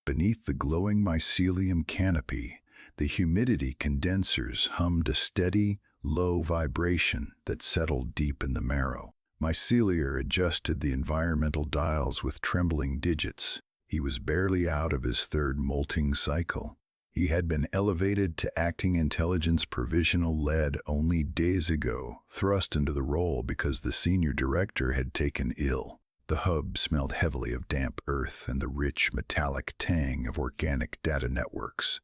Beneath the glowing mycelium canopy, the humidity condensers hummed a steady, low vibration that settled deep in the marrow. Mycelium adjusted the environmental dials with trembling digits. He was barely out of his third molting cycle. He had been elevated to acting intelligence provisional lead only days ago, thrust into the role because the senior director had taken ill. The hub smelled heavily of damp earth and the rich metallic tang of organic data networks.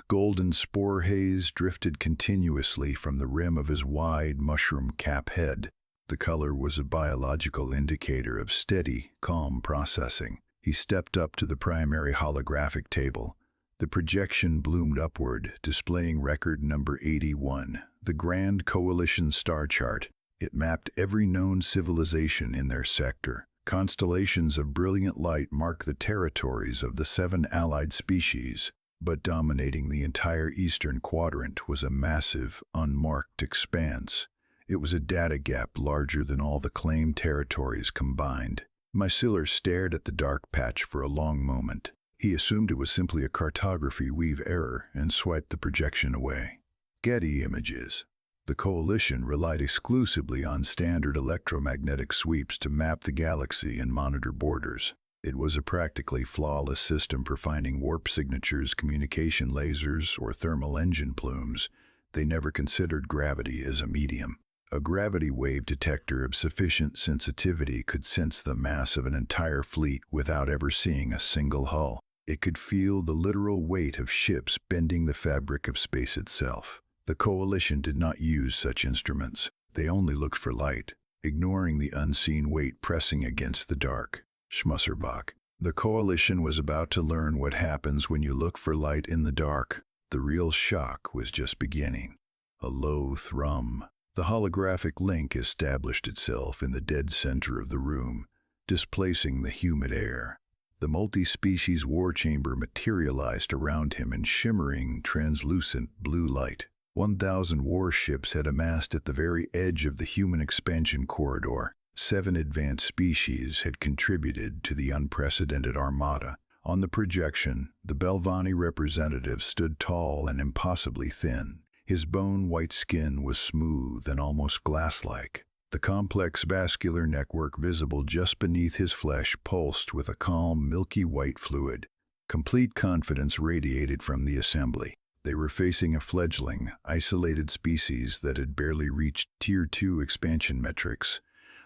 Golden spore haze drifted continuously from the rim of his wide mushroom cap head. The color was a biological indicator of steady, calm processing. He stepped up to the primary holographic table. The projection bloomed upward, displaying record number 81, the Grand Coalition star chart. It mapped every known civilization in their sector. Constellations of brilliant light mark the territories of the 7 allied species, but dominating the entire eastern quadrant was a massive, unmarked expanse. It was a data gap larger than all the claimed territories combined. Mycelium stared at the dark patch for a long moment. He assumed it was simply a cartography weave error and swiped the projection away. Getty images. The Coalition relied exclusively on standard electromagnetic sweeps to map the galaxy and monitor borders. It was a practically flawless system for finding warp signatures, communication lasers, or thermal engine plumes. They never considered gravity as a medium. A gravity wave detector of sufficient sensitivity could sense the mass of an entire fleet without ever seeing a single hull. It could feel the literal weight of ships bending the fabric of space itself. The Coalition did not use such instruments. They only looked for light, ignoring the unseen weight pressing against the dark. Schmusserbach. The Coalition was about to learn what happens when you look for light in the dark. The real shock was just beginning. A low thrum. The holographic link established itself in the dead center of the room, displacing the humid air. The multi-species war chamber materialized around him in shimmering, translucent blue light. 1,000 warships had amassed at the very edge of the human expansion corridor. 7 advanced species had contributed to the unprecedented armada. On the projection, the Belvani representative stood tall and impossibly thin. His bone-white skin was smooth and almost glass-like. The complex vascular network visible just beneath his flesh pulsed with a calm, milky white fluid. Complete confidence radiated from the assembly. They were facing a fledgling, isolated species that had barely reached Tier 2 expansion metrics.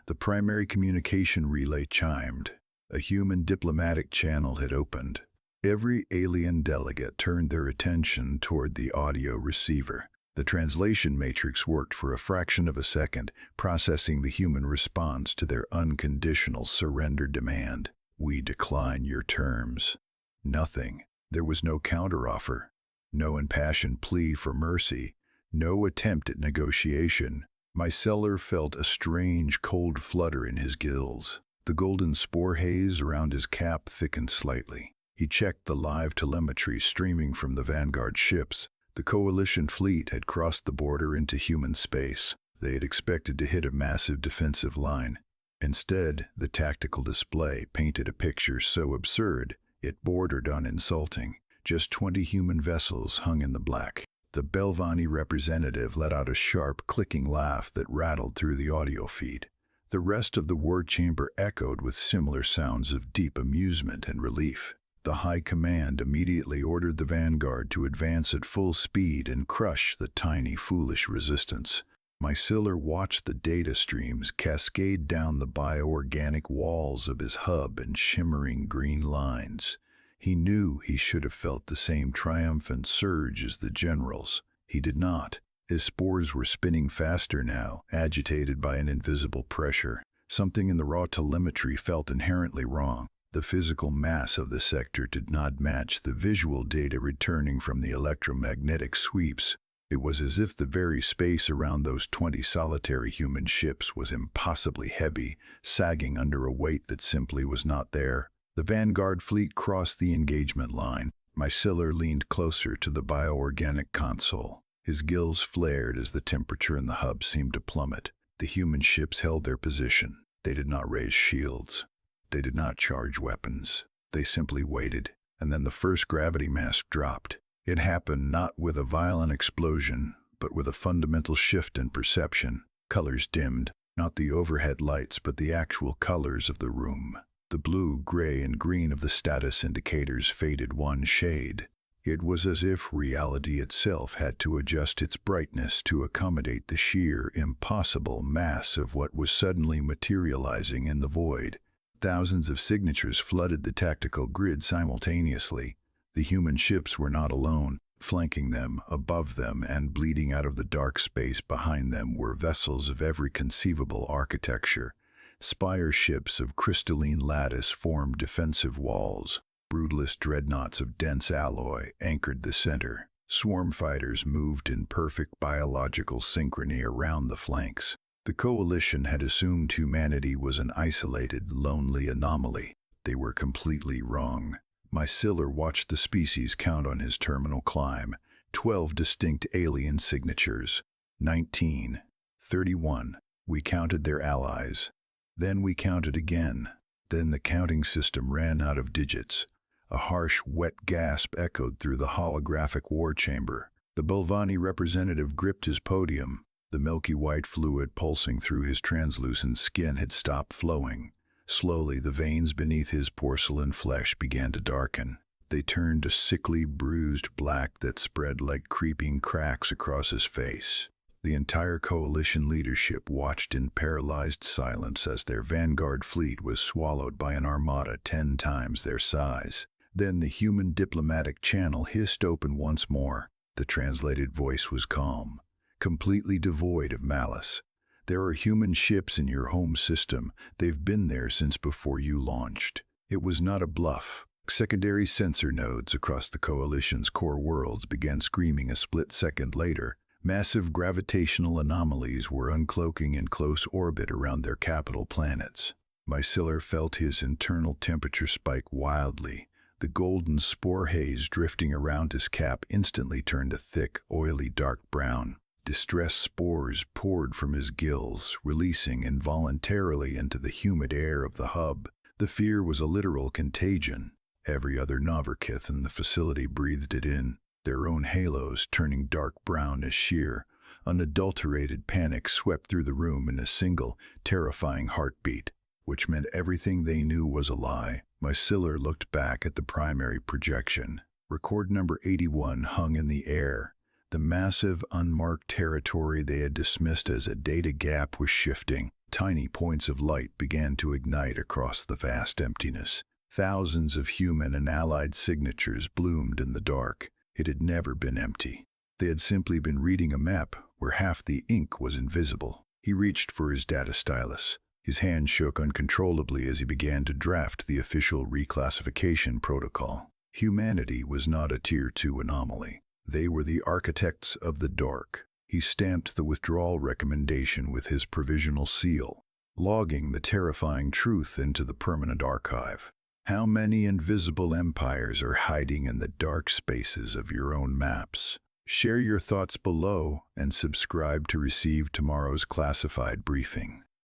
The primary communication relay chimed. A human diplomatic channel had opened. Every alien delegate turned their attention toward the audio receiver. The translation matrix worked for a fraction of a second, processing the human response to their unconditional surrender demand. "We decline your terms." Nothing. There was no counteroffer. No impassioned plea for mercy. No attempt at negotiation. Mycelium felt a strange, cold flutter in his gills. The golden spore haze around his cap thickened slightly. He checked the live telemetry streaming from the vanguard ships. The Coalition fleet had crossed the border into human space. They had expected to hit a massive defensive line. Instead, the tactical display painted a picture so absurd it bordered on insulting. Just 20 human vessels hung in the black. The Belvani representative let out a sharp, clicking laugh that rattled through the audio feed. The rest of the war chamber echoed with similar sounds of deep amusement and relief. The High Command immediately ordered the vanguard to advance at full speed and crush the tiny, foolish resistance. Mycelium watched the data streams cascade down the bioorganic walls of his hub in shimmering green lines. He knew he should have felt the same triumphant surge as the generals. He did not. His spores were spinning faster now, agitated by an invisible pressure. Something in the raw telemetry felt inherently wrong. The physical mass of the sector did not match the visual data returning from the electromagnetic sweeps. It was as if the very space around those 20 solitary human ships was impossibly heavy, sagging under a weight that simply was not there. The vanguard fleet crossed the engagement line. Mycelium leaned closer to the bioorganic console. His gills flared as the temperature in the hub seemed to plummet. The human ships held their position. They did not raise shields. They did not charge weapons. They simply waited. and then the first gravity mask dropped. It happened not with a violent explosion, but with a fundamental shift in perception. Colors dimmed, not the overhead lights, but the actual colors of the room. The blue, gray, and green of the status indicators faded one shade. It was as if reality itself had to adjust its brightness to accommodate the sheer, impossible mass of what was suddenly materializing in the void. Thousands of signatures flooded the tactical grid simultaneously. The human ships were not alone. Flanking them, above them, and bleeding out of the dark space behind them were vessels of every conceivable architecture. Spire ships of crystalline lattice formed defensive walls. Brutalist dreadnoughts of dense alloy anchored the center. Swarm fighters moved in perfect biological synchrony around the flanks. The coalition had assumed humanity was an isolated, lonely anomaly. They were completely wrong. My Siller watched the species count on his terminal climb. 12 distinct alien signatures. 19. 31. We counted their allies. Then we counted again. Then the counting system ran out of digits. A harsh, wet gasp echoed through the holographic war chamber. The Bulvani representative gripped his podium. The milky white fluid pulsing through his translucent skin had stopped flowing. Slowly, the veins beneath his porcelain flesh began to darken. They turned a sickly, bruised black that spread like creeping cracks across his face. The entire coalition leadership watched in paralyzed silence as their vanguard fleet was swallowed by an armada 10 times their size. Then the human diplomatic channel hissed open once more. The translated voice was calm, completely devoid of malice. There are human ships in your home system. They've been there since before you launched. It was not a bluff. Secondary sensor nodes across the coalition's core worlds began screaming a split second later. Massive gravitational anomalies were uncloaking in close orbit around their capital planets. My Siller felt his internal temperature spike wildly. The golden spore haze drifting around his cap instantly turned a thick, oily dark brown. Distressed spores poured from his gills, releasing involuntarily into the humid air of the hub. The fear was a literal contagion. Every other Noverkith in the facility breathed it in, their own halos turning dark brown as sheer. Unadulterated panic swept through the room in a single, terrifying heartbeat, which meant everything they knew was a lie. My Siller looked back at the primary projection. Record number 81 hung in the air. The massive, unmarked territory they had dismissed as a data gap was shifting. Tiny points of light began to ignite across the vast emptiness. Thousands of human and allied signatures bloomed in the dark. It had never been empty. They had simply been reading a map where half the ink was invisible. He reached for his data stylus. His hand shook uncontrollably as he began to draft the official reclassification protocol. Humanity was not a Tier 2 anomaly. They were the architects of the dark. He stamped the withdrawal recommendation with his provisional seal, logging the terrifying truth into the permanent archive. How many invisible empires are hiding in the dark spaces of your own maps? Share your thoughts below and subscribe to receive tomorrow's classified briefing.